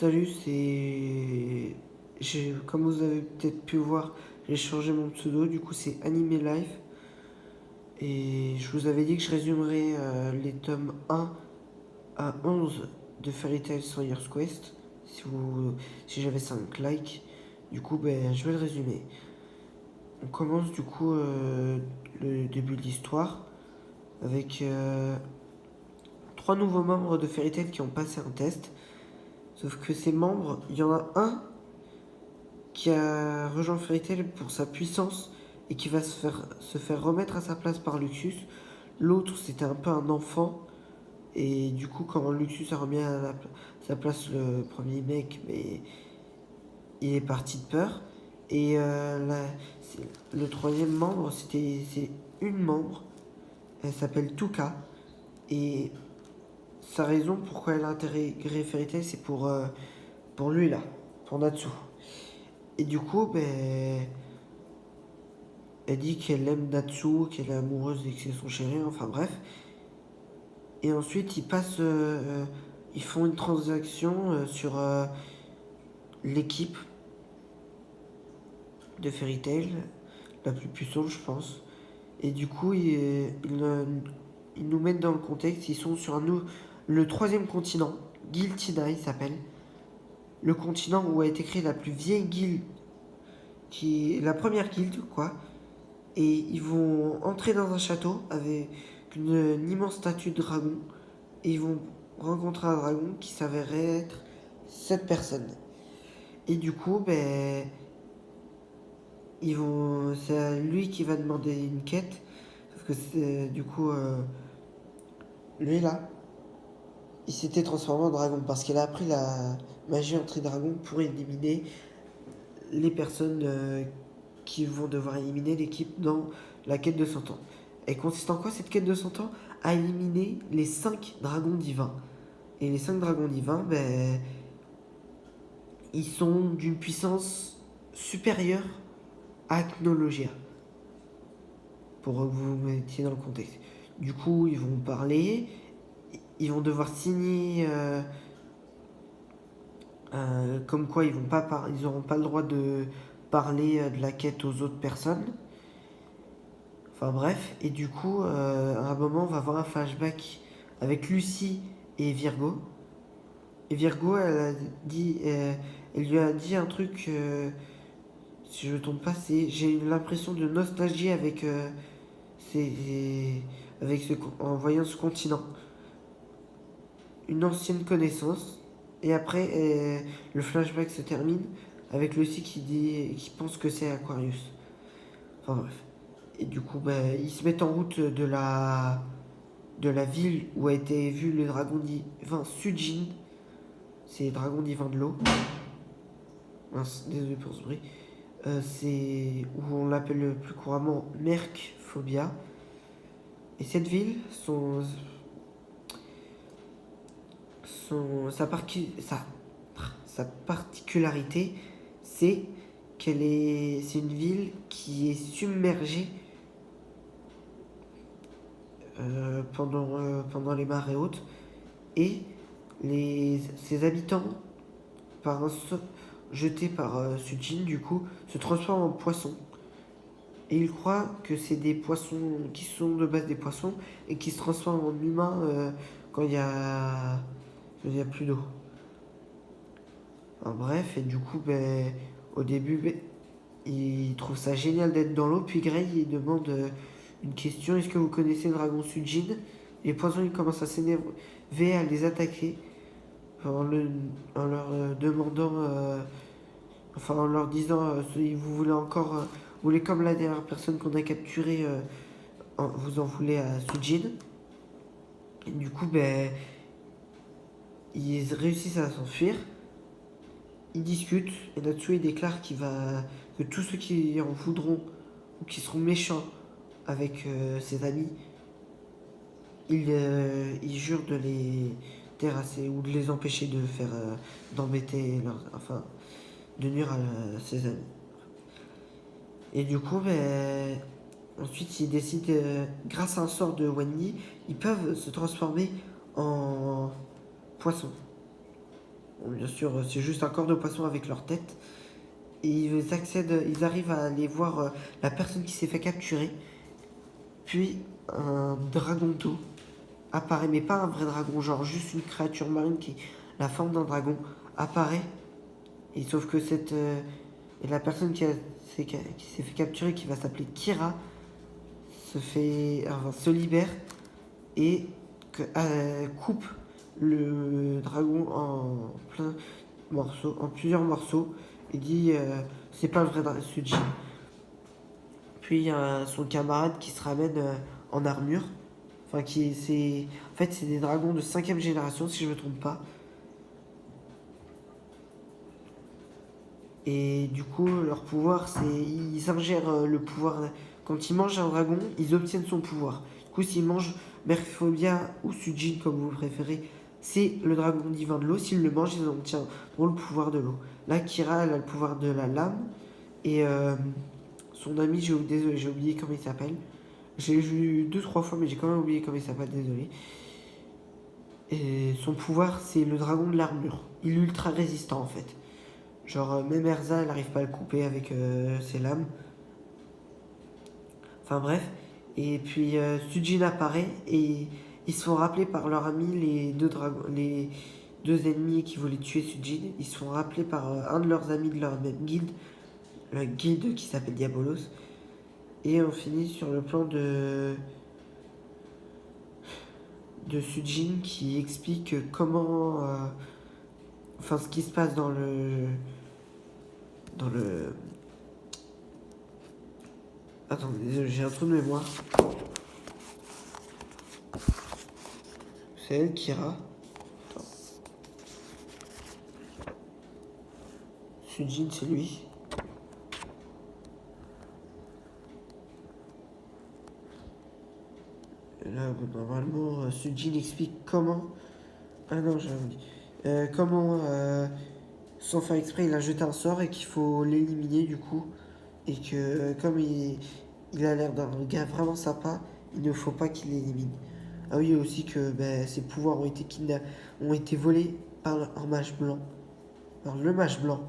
Salut, comme vous avez peut-être pu voir, j'ai changé mon pseudo, du coup c'est Animé Life. Et je vous avais dit que je résumerais les tomes 1 à 11 de Fairy Tail Sawyer's Quest. Si j'avais 5 likes, du coup je vais le résumer. On commence du coup le début de l'histoire avec 3 nouveaux membres de Fairy Tail qui ont passé un test. Sauf que ces membres, il y en a un qui a rejoint Fairy Tail pour sa puissance et qui va se faire remettre à sa place par Luxus. L'autre, c'était un peu un enfant. Et du coup, quand Luxus a remis à sa place le premier mec, mais il est parti de peur. Et le troisième membre, c'est une membre. Elle s'appelle Tuka. Et sa raison pourquoi elle a intégré Fairy Tail, c'est pour lui là, pour Natsu. Et du coup, elle dit qu'elle aime Natsu, qu'elle est amoureuse et que c'est son chéri, enfin bref. Et ensuite, ils font une transaction sur l'équipe de Fairy Tail, la plus puissante, je pense. Et du coup, ils nous mettent dans le contexte. Ils sont sur le troisième continent, Guiltina, il s'appelle. Le continent où a été créée la plus vieille guilde, qui est la première guilde, quoi. Et ils vont entrer dans un château avec une immense statue de dragon. Et ils vont rencontrer un dragon qui s'avérait être cette personne. Et du coup, c'est lui qui va demander une quête. Parce que c'est du coup, lui là, il s'était transformé en dragon parce qu'il a appris la magie anti-dragon pour éliminer les personnes qui vont devoir éliminer l'équipe dans la quête de 100 ans. Elle consiste en quoi cette quête de 100 ans? À éliminer les 5 dragons divins. Et les 5 dragons divins, ils sont d'une puissance supérieure à Acnologia. Pour que vous vous mettiez dans le contexte. Du coup, ils vont parler, ils vont devoir signer comme quoi ils n'auront pas le droit de parler de la quête aux autres personnes. Enfin bref, et du coup, à un moment, on va avoir un flashback avec Lucie et Virgo. Et Virgo, elle lui a dit un truc, si je ne me trompe pas, j'ai l'impression de nostalgie en voyant ce continent. Une ancienne connaissance. Et après, le flashback se termine avec Lucy qui pense que c'est Aquarius. Enfin bref. Et du coup, ils se mettent en route de la ville où a été vu le dragon divin Sujin. C'est dragon divin de l'eau. Désolé pour ce bruit. C'est où on l'appelle plus couramment Merkphobia. Et cette ville, sa particularité, c'est c'est une ville qui est submergée pendant les marées hautes et ses habitants, par jetés par Sujin, du coup, se transforment en poissons. Et ils croient que c'est des poissons qui sont de base des poissons et qui se transforment en humains quand il y a plus d'eau. Enfin, bref, et du coup, au début, il trouve ça génial d'être dans l'eau. Puis Grey, il demande une question. Est-ce que vous connaissez le dragon Sujin? Les poissons, ils commencent à s'énerver, à les attaquer. En leur demandant... enfin, en leur disant, vous voulez encore... vous voulez comme la dernière personne qu'on a capturée, vous en voulez à Sujin. Et du coup, ils réussissent à s'enfuir. Ils discutent et Natsu déclare que tous ceux qui en voudront ou qui seront méchants avec ses amis, il jure de les terrasser ou de les empêcher d'embêter de nuire à ses amis. Et du coup, ensuite, ils décident, grâce à un sort de Wendy, ils peuvent se transformer en poisson. Bon, bien sûr, c'est juste un corps de poisson avec leur tête. Et ils arrivent à aller voir la personne qui s'est fait capturer. Puis un dragon d'eau apparaît, mais pas un vrai dragon, genre juste une créature marine qui la forme d'un dragon apparaît. Et sauf que et la personne qui s'est fait capturer, qui va s'appeler Kira, se libère et coupe le dragon en plein morceaux, en plusieurs morceaux, et dit c'est pas le vrai Sujin. Puis il y a son camarade qui se ramène en armure. Enfin, en fait, c'est des dragons de 5ème génération, si je me trompe pas. Et du coup, leur pouvoir, c'est. Ils ingèrent le pouvoir. Quand ils mangent un dragon, ils obtiennent son pouvoir. Du coup, s'ils mangent Merphobia ou Sujin, comme vous préférez, c'est le dragon divin de l'eau. S'ils le mangent, ils obtiendront le pouvoir de l'eau. Là, Kira, elle a le pouvoir de la lame. Et son ami, désolé, j'ai oublié comment il s'appelle. J'ai vu 2-3 fois, mais j'ai quand même oublié comment il s'appelle, désolé. Et son pouvoir, c'est le dragon de l'armure. Il est ultra résistant en fait. Genre, même Erza, elle n'arrive pas à le couper avec ses lames. Enfin bref. Et puis Sujin apparaît et ils se font rappeler par leur ami les deux ennemis qui voulaient tuer Sujin. Ils se font rappeler par un de leurs amis de leur même guilde, le guilde qui s'appelle Diabolos. Et on finit sur le plan de Sujin qui explique comment. Enfin, ce qui se passe dans le. Dans le. Attendez, désolé, j'ai un trou de mémoire. C'est elle, Kira. Attends. Sujin, c'est lui. Et là, bon, normalement, Sujin explique comment. Ah non, j'ai oublié. Comment, sans faire exprès, il a jeté un sort et qu'il faut l'éliminer du coup. Et que comme il a l'air d'un gars vraiment sympa, il ne faut pas qu'il l'élimine. Ah oui, aussi que ben, ses pouvoirs ont été volés par un mage blanc. Par le mage blanc.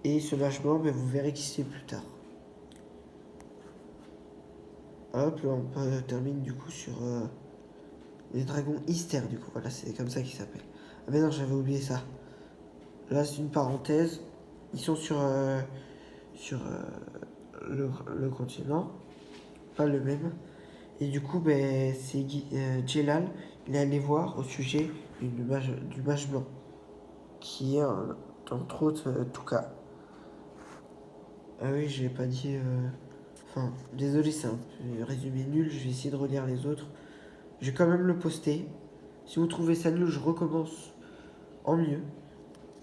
Et ce mage blanc, ben, vous verrez qui c'est plus tard. Hop, là on termine du coup sur les dragons hystères du coup. Voilà, c'est comme ça qu'ils s'appellent. Ah mais non, j'avais oublié ça. Là, c'est une parenthèse. Ils sont sur le continent, pas le même. Et du coup, ben, c'est Jelal, il est allé voir au sujet du mage blanc, qui est entre autres Touka. Ah oui, je l'ai pas dit. Enfin, désolé, c'est un résumé nul, je vais essayer de relire les autres. Je vais quand même le poster. Si vous trouvez ça nul, je recommence en mieux.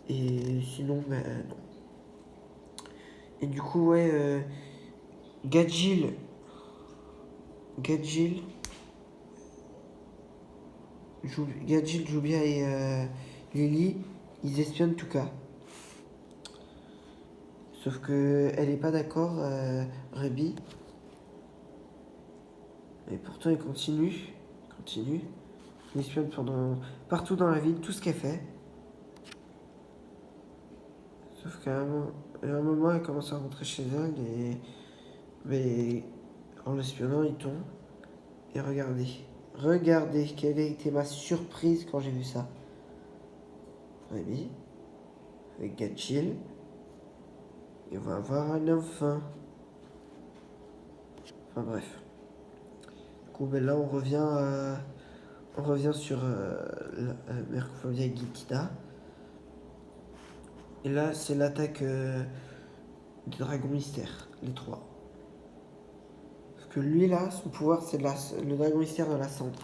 Et sinon, ben non. Et du coup, ouais, Gadjil, Gadjil, Jubia et Lily, ils espionnent Touka. Sauf que elle est pas d'accord, Rebi. Et pourtant, il continue. Il espionne partout dans la ville, tout ce qu'elle fait. Sauf qu'à un moment, elle commence à rentrer chez elle mais en l'espionnant, il tombe. Et regardez quelle a été ma surprise quand j'ai vu ça. Rémi, avec Gatchil, et on va avoir un enfant. Enfin bref. Du coup, ben là, on revient sur Mercophobia et Giltida. Et là, c'est l'attaque des dragons mystères, les 3. Parce que lui, là, son pouvoir, c'est le dragon mystère de la cendre.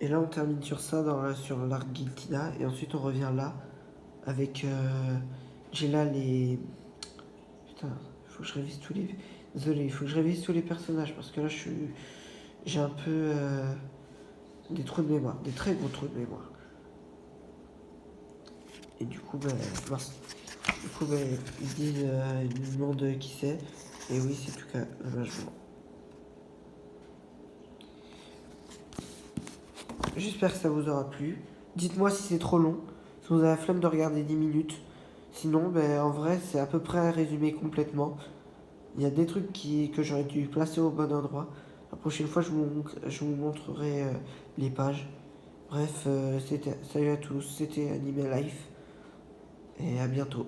Et là, on termine sur ça, sur l'arc Giltida. Et ensuite, on revient là, avec Jelal et... Putain, il faut que je révise tous les... Désolé, il faut que je révise tous les personnages, parce que là, j'ai un peu... des trous de mémoire, des très gros trous de mémoire. Et du coup, ben, ils disent, ils me demandent qui c'est. Et oui, c'est tout cas dommagement. J'espère que ça vous aura plu. Dites-moi si c'est trop long, si vous avez la flemme de regarder 10 minutes. Sinon, ben, en vrai, c'est à peu près résumé complètement. Il y a des trucs que j'aurais dû placer au bon endroit. La prochaine fois, je vous montrerai les pages. Bref, salut à tous, c'était Anime Life et à bientôt.